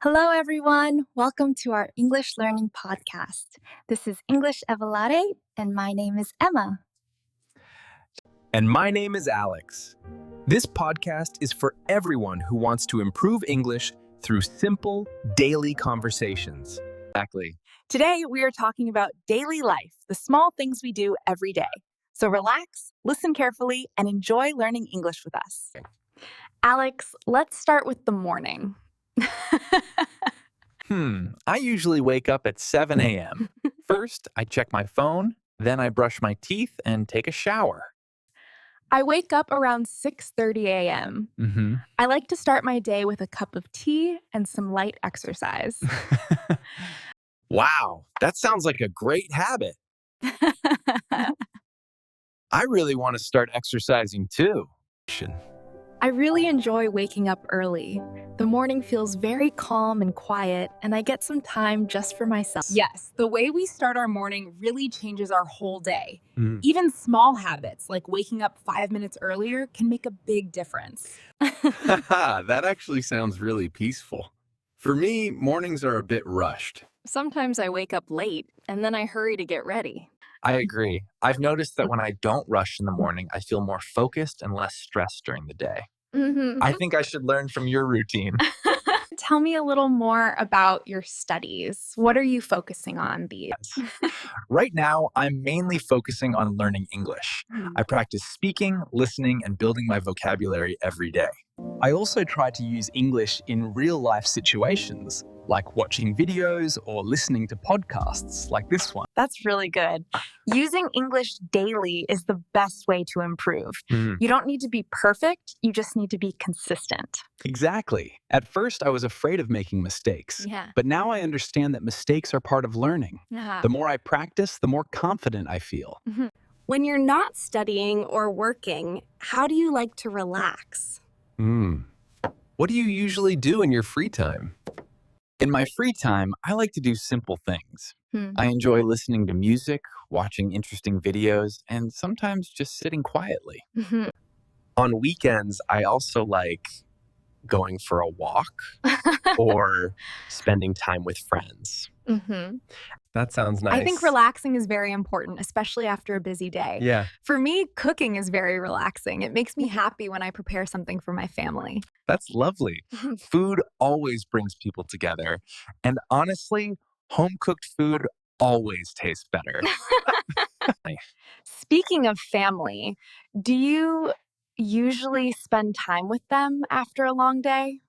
Hello, everyone. Welcome to our English learning podcast. This is English Evolare, and my name is Emma. And my name is Alex. This podcast is for everyone who wants to improve English through simple, daily conversations. Exactly. Today, we are talking about daily life, the small things we do every day. So relax, listen carefully, and enjoy learning English with us. Alex, let's start with the morning. I usually wake up at 7 a.m. First, I check my phone, then I brush my teeth and take a shower. I wake up around 6:30 a.m. I like to start my day with a cup of tea and some light exercise. Wow, that sounds like a great habit. I really want to start exercising too. I really enjoy waking up early. The morning feels very calm and quiet, and I get some time just for myself. Yes, the way we start our morning really changes our whole day. Even small habits like waking up 5 minutes earlier can make a big difference. That actually sounds really peaceful. For me, mornings are a bit rushed. Sometimes I wake up late, and then I hurry to get ready. I agree. I've noticed that when I don't rush in the morning, I feel more focused and less stressed during the day. I think I should learn from your routine. Tell me a little more about your studies. What are you focusing on these? Right now, I'm mainly focusing on learning English. I practice speaking, listening, and building my vocabulary every day. I also try to use English in real-life situations, like watching videos or listening to podcasts like this one. That's really good. Using English daily is the best way to improve. You don't need to be perfect, you just need to be consistent. Exactly. At first, I was afraid of making mistakes. Yeah. But now I understand that mistakes are part of learning. The more I practice, the more confident I feel. When you're not studying or working, how do you like to relax? What do you usually do in your free time? In my free time, I like to do simple things. I enjoy listening to music, watching interesting videos, and sometimes just sitting quietly. On weekends, I also like going for a walk or spending time with friends. That sounds nice. I think relaxing is very important, especially after a busy day. Yeah, For me, cooking is very relaxing. It makes me happy when I prepare something for my family. that's lovely. Food always brings people together. And honestly, home-cooked food always tastes better. Speaking of family, do you usually spend time with them after a long day?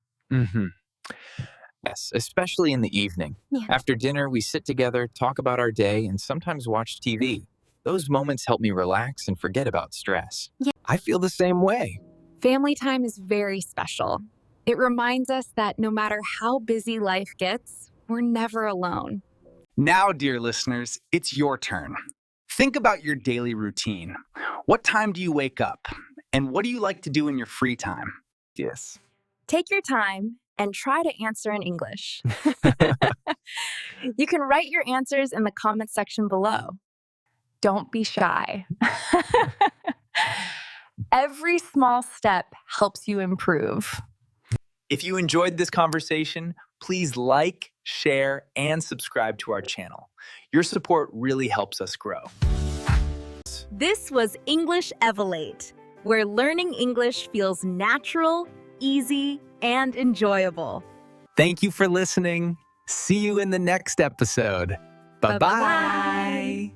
Yes, especially in the evening. Yeah. After dinner, we sit together, talk about our day, and sometimes watch TV. Those moments help me relax and forget about stress. Yeah. I feel the same way. Family time is very special. It reminds us that no matter how busy life gets, we're never alone. Now, dear listeners, it's your turn. Think about your daily routine. What time do you wake up? And what do you like to do in your free time? Yes. Take your time and try to answer in English. You can write your answers in the comment section below. Don't be shy. Every small step helps you improve. If you enjoyed this conversation, please like, share, and subscribe to our channel. Your support really helps us grow. This was English Evolate, where learning English feels natural, easy, and enjoyable. Thank you for listening. See you in the next episode. Bye-bye. Bye-bye.